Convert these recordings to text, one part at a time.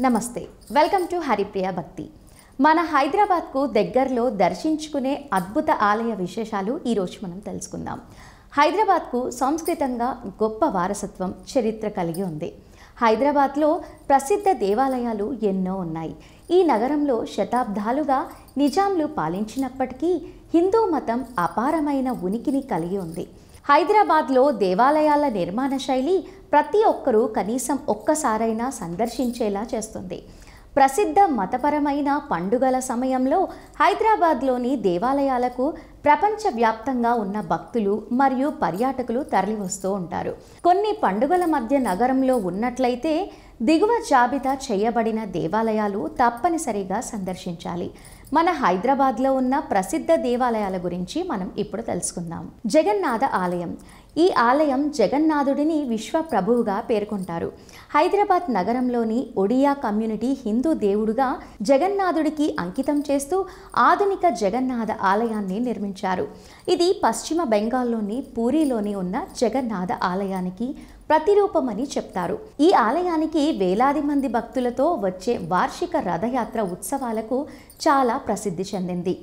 నమస్తే, welcome to Haripriya భక్తి. మన హైదరాబాద్కు దగ్గరలో దర్శించుకునే అద్భుత ఆలయ విశేషాలు ఈరోజు మనం తెలుసుకుందాం. హైదరాబాద్కు సంస్కృతంగా గొప్ప వారసత్వం, చరిత్ర కలిగి ఉంది. హైదరాబాద్లో ప్రసిద్ధ దేవాలయాలు ఎన్నో ఉన్నాయి. ఈ నగరంలో శతాబ్దాలుగా నిజాంలు పాలించినప్పటికీ హిందూ మతం అపారమైన ఉనికిని కలిగి ఉంది. హైదరాబాద్లో దేవాలయాల నిర్మాణ శైలి ప్రతి ఒక్కరూ కనీసం ఒక్కసారైనా సందర్శించేలా చేస్తుంది. ప్రసిద్ధ మతపరమైన పండుగల సమయంలో హైదరాబాద్లోని దేవాలయాలకు ప్రపంచవ్యాప్తంగా ఉన్న భక్తులు మరియు పర్యాటకులు తరలివస్తూ ఉంటారు. కొన్ని పండుగల మధ్య నగరంలో ఉన్నట్లయితే దిగువ జాబితా చేయబడిన దేవాలయాలు తప్పనిసరిగా సందర్శించాలి. మన హైదరాబాద్లో ఉన్న ప్రసిద్ధ దేవాలయాల గురించి మనం ఇప్పుడు తెలుసుకుందాం. జగన్నాథ ఆలయం. ఈ ఆలయం జగన్నాథుడిని విశ్వ ప్రభువుగా పేర్కొంటారు. హైదరాబాద్ నగరంలోని ఒడియా కమ్యూనిటీ హిందూ దేవుడుగా జగన్నాథుడికి అంకితం చేస్తూ ఆధునిక జగన్నాథ ఆలయాన్ని నిర్మించారు. ఇది పశ్చిమ బెంగాల్లోని పూరిలోని ఉన్న జగన్నాథ ఆలయానికి ప్రతిరూపమని చెప్తారు. ఈ ఆలయానికి వేలాది మంది భక్తులతో వచ్చే వార్షిక రథయాత్ర ఉత్సవాలకు చాలా ప్రసిద్ధి చెందింది.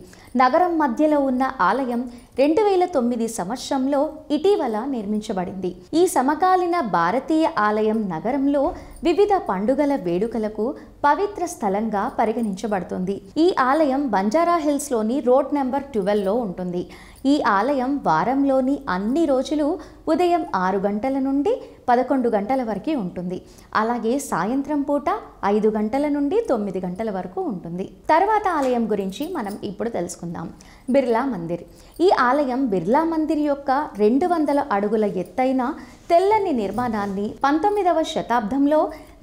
నగరం మధ్యలో ఉన్న ఆలయం 2009 సంవత్సరంలో ఇటీవల నిర్మించబడింది. ఈ సమకాలీన భారతీయ ఆలయం నగరంలో వివిధ పండుగల వేడుకలకు పవిత్ర స్థలంగా పరిగణించబడుతుంది. ఈ ఆలయం బంజారా హిల్స్లోని రోడ్ నెంబర్ 12లో ఉంటుంది. ఈ ఆలయం వారంలోని అన్ని రోజులు ఉదయం 6 గంటల నుండి 11 గంటల వరకు ఉంటుంది. అలాగే సాయంత్రం పూట 5 గంటల నుండి 9 గంటల వరకు ఉంటుంది. తర్వాత ఆలయం గురించి మనం ఇప్పుడు తెలుసుకుందాం. బిర్లా మందిర్. ఈ ఆలయం బిర్లా మందిర్ యొక్క 200 అడుగుల ఎత్తైన తెల్లని నిర్మాణాన్ని 19వ శతాబ్దంలో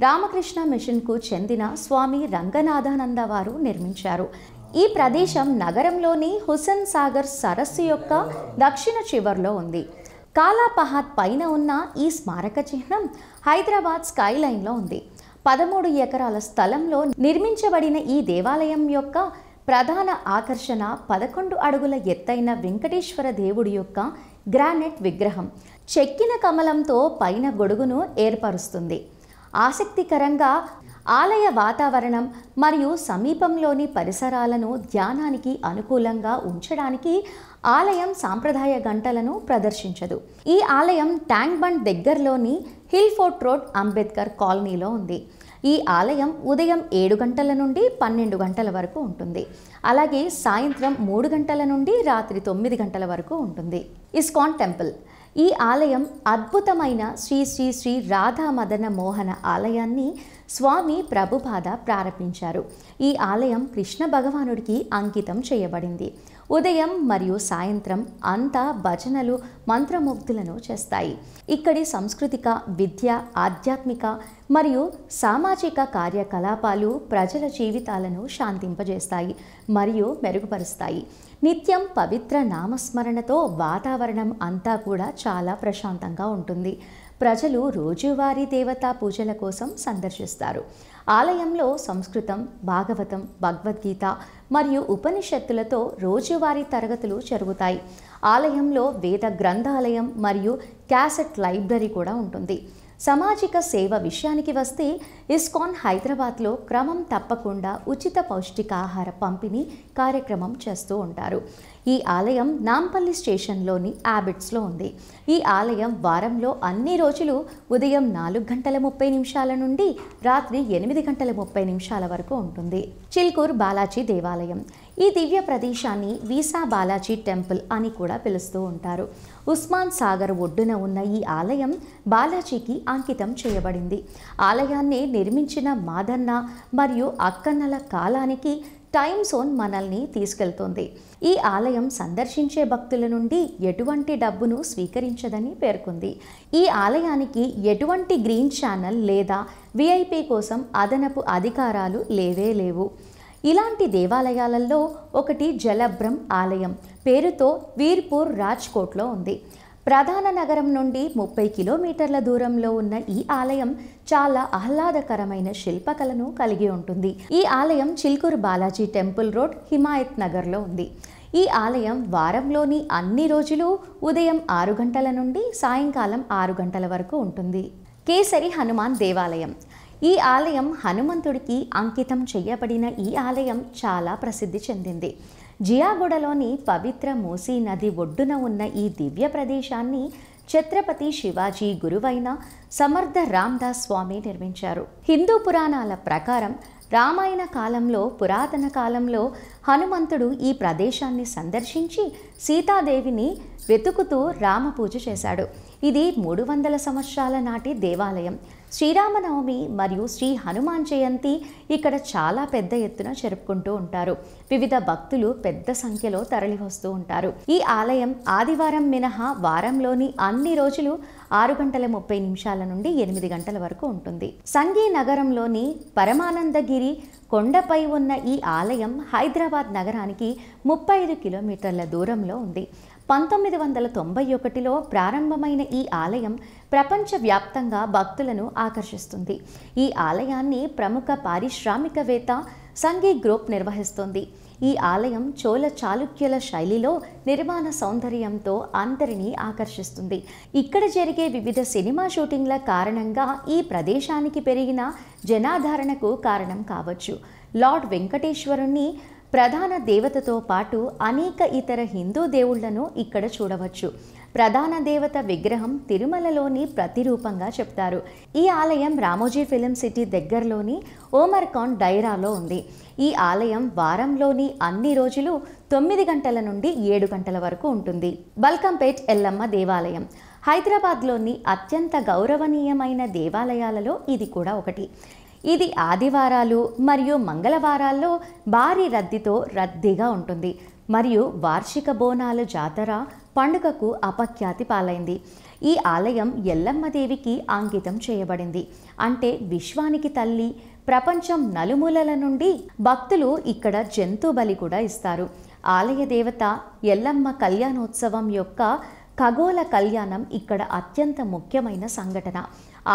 రామకృష్ణ మిషన్కు చెందిన స్వామి రంగనాథానంద వారు నిర్మించారు. ఈ ప్రదేశం నగరంలోని హుస్సేన్ సాగర్ సరస్సు యొక్క దక్షిణ చివర్లో ఉంది. కాలాపహాద్ పైన ఉన్న ఈ స్మారక చిహ్నం హైదరాబాద్ స్కైలైన్లో ఉంది. 13 ఎకరాల స్థలంలో నిర్మించబడిన ఈ దేవాలయం యొక్క ప్రధాన ఆకర్షణ 11 అడుగుల ఎత్తైన వెంకటేశ్వర దేవుడి యొక్క గ్రానైట్ విగ్రహం చెక్కిన కమలంతో పైన గొడుగును ఏర్పరుస్తుంది. ఆసక్తికరంగా ఆలయ వాతావరణం మరియు సమీపంలోని పరిసరాలను ధ్యానానికి అనుకూలంగా ఉంచడానికి ఆలయం సాంప్రదాయ గంటలను ప్రదర్శించదు. ఈ ఆలయం ట్యాంక్ బండ్ దగ్గరలోని హిల్ ఫోర్ట్ రోడ్, అంబేద్కర్ కాలనీలో ఉంది. ఈ ఆలయం ఉదయం 7 గంటల నుండి 12 గంటల వరకు ఉంటుంది. అలాగే సాయంత్రం 3 గంటల నుండి రాత్రి 9 గంటల వరకు ఉంటుంది. ISKCON temple. ఈ ఆలయం అద్భుతమైన శ్రీ శ్రీ శ్రీ రాధా మదన మోహన ఆలయాన్ని స్వామి ప్రభుపాద ప్రారంభించారు. ఈ ఆలయం కృష్ణ భగవానుడికి అంకితం చేయబడింది. ఉదయం మరియు సాయంత్రం అంతా భజనలు, మంత్రముగ్ధులను చేస్తాయి. ఇక్కడి సాంస్కృతిక, విద్య, ఆధ్యాత్మిక మరియు సామాజిక కార్యకలాపాలు ప్రజల జీవితాలను శాంతింపజేస్తాయి మరియు మెరుగుపరుస్తాయి. నిత్యం పవిత్ర నామస్మరణతో వాతావరణం అంతా కూడా చాలా ప్రశాంతంగా ఉంటుంది. ప్రజలు రోజువారీ దేవతా పూజల కోసం సందర్శిస్తారు. ఆలయంలో సంస్కృతం, భాగవతం, భగవద్గీత మరియు ఉపనిషత్తులతో రోజువారీ తరగతులు జరుగుతాయి. ఆలయంలో వేద గ్రంథాలయం మరియు క్యాసెట్ లైబ్రరీ కూడా ఉంటుంది. సామాజిక సేవ విషయానికి వస్తే ఇస్కాన్ హైదరాబాద్లో క్రమం తప్పకుండా ఉచిత పౌష్టికాహార పంపిణీ కార్యక్రమం చేస్తూ ఉంటారు. ఈ ఆలయం నాంపల్లి స్టేషన్లోని హ్యాబిట్స్లో ఉంది. ఈ ఆలయం వారంలో అన్ని రోజులు ఉదయం 4:30 నుండి రాత్రి 8:30 వరకు ఉంటుంది. చిల్కూర్ బాలాజీ దేవాలయం. ఈ దివ్య ప్రదేశాన్ని వీసా బాలాజీ టెంపుల్ అని కూడా పిలుస్తూ ఉంటారు. ఉస్మాన్ సాగర్ ఒడ్డున ఉన్న ఈ ఆలయం బాలాజీకి అంకితం చేయబడింది. ఆలయాన్ని నిర్మించిన మాదన్న మరియు అక్కన్నల కాలానికి టైమ్ జోన్ మనల్ని తీసుకెళ్తుంది. ఈ ఆలయం సందర్శించే భక్తుల నుండి ఎటువంటి డబ్బును స్వీకరించదని పేర్కొంది. ఈ ఆలయానికి ఎటువంటి గ్రీన్ ఛానల్ లేదా విఐపి కోసం అదనపు అధికారాలు లేవు. ఇలాంటి దేవాలయాలలో ఒకటి జలబ్రం ఆలయం పేరుతో వీర్పూర్, రాజ్కోట్లో ఉంది. ప్రధాన నగరం నుండి 30 కిలోమీటర్ల దూరంలో ఉన్న ఈ ఆలయం చాలా ఆహ్లాదకరమైన శిల్పకళను కలిగి ఉంటుంది. ఈ ఆలయం చిల్కూర్ బాలాజీ టెంపుల్ రోడ్, హిమాయత్ నగర్లో ఉంది. ఈ ఆలయం వారంలోని అన్ని రోజులు ఉదయం 6 గంటల నుండి సాయంకాలం 6 గంటల వరకు ఉంటుంది. కేసరి హనుమాన్ దేవాలయం. ఈ ఈ ఆలయం హనుమంతుడికి అంకితం చేయబడిన ఈ ఆలయం చాలా ప్రసిద్ధి చెందింది. జియాగూడలోని పవిత్ర మూసీ నది ఒడ్డున ఉన్న ఈ దివ్య ప్రదేశాన్ని ఛత్రపతి శివాజీ గురువైన సమర్థ రామ్దాస్ స్వామి నిర్మించారు. హిందూ పురాణాల ప్రకారం రామాయణ కాలంలో, పురాతన కాలంలో హనుమంతుడు ఈ ప్రదేశాన్ని సందర్శించి సీతాదేవిని వెతుకుతూ రామపూజ చేశాడు. ఇది 300 సంవత్సరాల నాటి దేవాలయం. శ్రీరామనవమి మరియు శ్రీ హనుమాన్ జయంతి ఇక్కడ చాలా పెద్ద ఎత్తున జరుపుకుంటూ ఉంటారు. వివిధ భక్తులు పెద్ద సంఖ్యలో తరలి వస్తూ ఉంటారు. ఈ ఆలయం ఆదివారం మినహా వారంలోని అన్ని రోజులు 6:30 నుండి 8 గంటల వరకు ఉంటుంది. సంఘీ నగరంలోని పరమానందగిరి కొండపై ఉన్న ఈ ఆలయం హైదరాబాద్ నగరానికి 35 కిలోమీటర్ల దూరంలో ఉంది. 1991లో ప్రారంభమైన ఈ ఆలయం ప్రపంచవ్యాప్తంగా భక్తులను ఆకర్షిస్తుంది. ఈ ఆలయాన్ని ప్రముఖ పారిశ్రామికవేత్త సంఘీ గ్రూప్ నిర్వహిస్తుంది. ఈ ఆలయం చోళ చాళుక్యుల శైలిలో నిర్మాణ సౌందర్యంతో అందరినీ ఆకర్షిస్తుంది. ఇక్కడ జరిగే వివిధ సినిమా షూటింగ్ల కారణంగా ఈ ప్రదేశానికి పెరిగిన జనాదరణకు కారణం కావచ్చు. లార్డ్ వెంకటేశ్వరుని ప్రధాన దేవతతో పాటు అనేక ఇతర హిందూ దేవుళ్లను ఇక్కడ చూడవచ్చు. ప్రధాన దేవత విగ్రహం తిరుమలలోని ప్రతిరూపంగా చెప్తారు. ఈ ఆలయం రామోజీ ఫిలిం సిటీ దగ్గరలోని ఓమర్కాన్ డైరాలో ఉంది. ఈ ఆలయం వారంలోని అన్ని రోజులు 9 గంటల నుండి 7 గంటల వరకు ఉంటుంది. బల్కంపేట్ ఎల్లమ్మ దేవాలయం హైదరాబాద్లోని అత్యంత గౌరవనీయమైన దేవాలయాలలో ఇది కూడా ఒకటి. ఇది ఆదివారాలు మరియు మంగళవారాల్లో భారీ రద్దీగా ఉంటుంది మరియు వార్షిక బోనాల జాతర పండుగకు అపఖ్యాతి పాలైంది. ఈ ఆలయం ఎల్లమ్మదేవికి అంకితం చేయబడింది. అంటే విశ్వానికి తల్లి. ప్రపంచం నలుమూలల నుండి భక్తులు ఇక్కడ జంతు బలి కూడా ఇస్తారు. ఆలయ దేవత ఎల్లమ్మ కళ్యాణోత్సవం యొక్క ఖగోళ కళ్యాణం ఇక్కడ అత్యంత ముఖ్యమైన సంఘటన.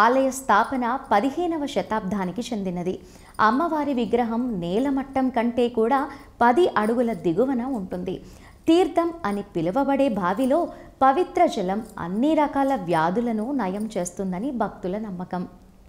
ఆలయ స్థాపన 15వ శతాబ్దానికి చెందినది. అమ్మవారి విగ్రహం నేలమట్టం కంటే కూడా 10 అడుగుల దిగువన ఉంటుంది. తీర్థం అని పిలువబడే బావిలో పవిత్ర జలం అన్ని రకాల వ్యాధులను నయం చేస్తుందని భక్తుల నమ్మకం.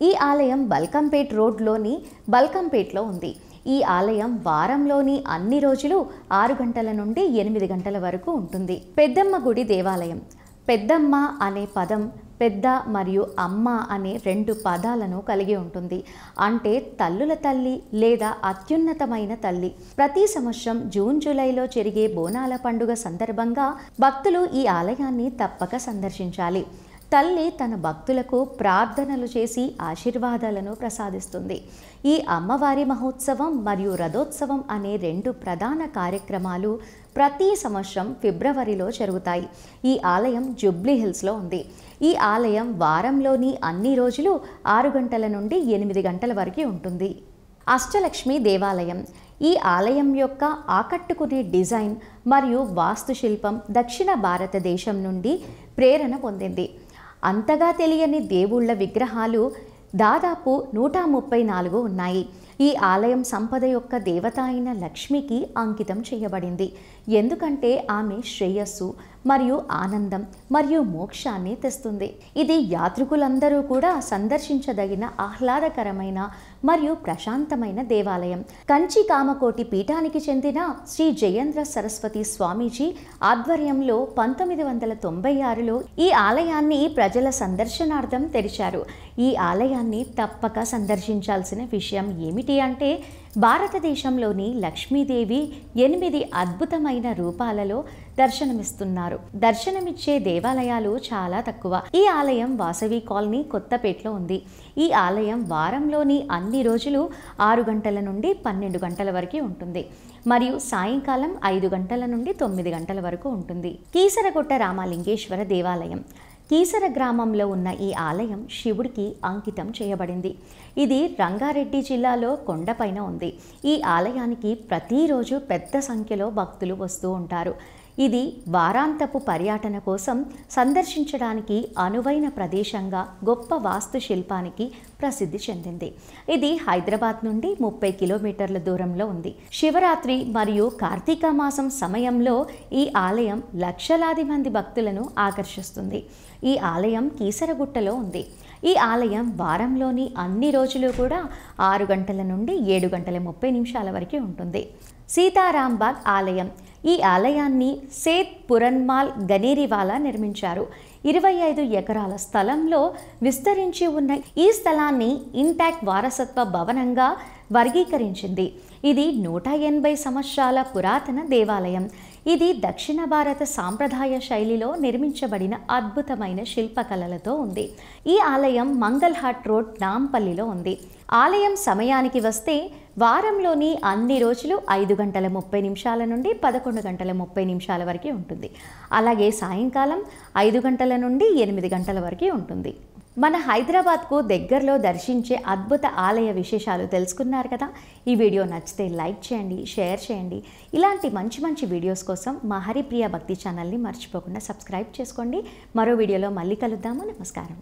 ఈ ఆలయం బల్కంపేట్ రోడ్లోని బల్కంపేట్లో ఉంది. ఈ ఆలయం వారంలోని అన్ని రోజులు 6 గంటల నుండి 8 గంటల వరకు ఉంటుంది. పెద్దమ్మ గుడి దేవాలయం. పెద్దమ్మ అనే పదం పెద్ద మరియు అమ్మ అనే 2 పదాలను కలిగి ఉంటుంది. అంటే తల్లుల తల్లి లేదా అత్యున్నతమైన తల్లి. ప్రతి సంవత్సరం జూన్ జూలైలో జరిగే బోనాల పండుగ సందర్భంగా భక్తులు ఈ ఆలయాన్ని తప్పక సందర్శించాలి. తల్లి తన భక్తులకు ప్రార్థనలు చేసి ఆశీర్వాదాలను ప్రసాదిస్తుంది. ఈ అమ్మవారి మహోత్సవం మరియు రథోత్సవం అనే 2 ప్రధాన కార్యక్రమాలు ప్రతి సంవత్సరం ఫిబ్రవరిలో జరుగుతాయి. ఈ ఆలయం జూబ్లీ హిల్స్లో ఉంది. ఈ ఆలయం వారంలోని అన్ని రోజులు 6 గంటల నుండి 8 గంటల వరకు ఉంటుంది. అష్టలక్ష్మి దేవాలయం. ఈ ఆలయం యొక్క ఆకట్టుకునే డిజైన్ మరియు వాస్తుశిల్పం దక్షిణ భారతదేశం నుండి ప్రేరణ పొందింది. అంతగా తెలియని దేవుళ్ల విగ్రహాలు దాదాపు 134 ఉన్నాయి. ఈ ఆలయం సంపద యొక్క దేవత అయిన లక్ష్మికి అంకితం చేయబడింది. ఎందుకంటే ఆమె శ్రేయస్సు మరియు ఆనందం మరియు మోక్షాన్ని తెస్తుంది. ఇది యాత్రికులందరూ కూడా సందర్శించదగిన ఆహ్లాదకరమైన మరియు ప్రశాంతమైన దేవాలయం. కంచి కామకోటి పీఠానికి చెందిన శ్రీ జయేంద్ర సరస్వతి స్వామీజీ ఆధ్వర్యంలో 1996లో ఈ ఆలయాన్ని ప్రజల సందర్శనార్థం తెరిచారు. ఈ ఆలయాన్ని తప్పక సందర్శించాల్సిన విషయం ఏమిటి అంటే భారతదేశంలోని లక్ష్మీదేవి 8 అద్భుతమైన రూపాలలో దర్శనమిస్తున్నారు. దర్శనమిచ్చే దేవాలయాలు చాలా తక్కువ. ఈ ఆలయం వాసవి కాలనీ కొత్తపేటలో ఉంది. ఈ ఆలయం వారంలోని అన్ని రోజులు 6 గంటల నుండి 12 గంటల వరకు ఉంటుంది మరియు సాయంకాలం 5 గంటల నుండి 9 గంటల వరకు ఉంటుంది. కీసరగుట్ట రామలింగేశ్వర దేవాలయం. కీసర గ్రామంలో ఉన్న ఈ ఆలయం శివుడికి అంకితం చేయబడింది. ఇది రంగారెడ్డి జిల్లాలో కొండపైన ఉంది. ఈ ఆలయానికి ప్రతిరోజు పెద్ద సంఖ్యలో భక్తులు వస్తూ ఉంటారు. ఇది వారాంతపు పర్యటన కోసం సందర్శించడానికి అనువైన ప్రదేశంగా గొప్ప వాస్తుశిల్పానికి ప్రసిద్ధి చెందింది. ఇది హైదరాబాద్ నుండి 30 కిలోమీటర్ల దూరంలో ఉంది. శివరాత్రి మరియు కార్తీక మాసం సమయంలో ఈ ఆలయం లక్షలాది మంది భక్తులను ఆకర్షిస్తుంది. ఈ ఆలయం కీసరగుట్టలో ఉంది. ఈ ఆలయం వారంలోని అన్ని రోజులు కూడా 6 గంటల నుండి 7 గంటల 30 నిమిషాల వరకు ఉంటుంది. సీతారాంబాగ్ ఆలయం. ఈ ఆలయాన్ని సేత్ పురన్మాల్ గనేరివాలా నిర్మించారు. 25 ఎకరాల స్థలంలో విస్తరించి ఉన్న ఈ స్థలాన్ని ఇంటాక్ట్ వారసత్వ భవనంగా వర్గీకరించింది. ఇది 180 సంవత్సరాల పురాతన దేవాలయం. ఇది దక్షిణ భారత సాంప్రదాయ శైలిలో నిర్మించబడిన అద్భుతమైన శిల్పకళలతో ఉంది. ఈ ఆలయం మంగల్హాట్ రోడ్, నాంపల్లిలో ఉంది. ఆలయం సమయానికి వస్తే వారంలోని అన్ని రోజులు 5 గంటల 30 నిమిషాల నుండి 11 గంటల 30 నిమిషాల వరకు ఉంటుంది. అలాగే సాయంకాలం 5 గంటల నుండి 8 గంటల వరకు ఉంటుంది. మన హైదరాబాద్కు దగ్గరలో దర్శించే అద్భుత ఆలయ విశేషాలు తెలుసుకున్నారు కదా. ఈ వీడియో నచ్చితే లైక్ చేయండి, షేర్ చేయండి. ఇలాంటి మంచి మంచి వీడియోస్ కోసం మా హరిప్రియ భక్తి ఛానల్ని మర్చిపోకుండా సబ్స్క్రైబ్ చేసుకోండి. మరో వీడియోలో మళ్ళీ కలుద్దాము. నమస్కారం.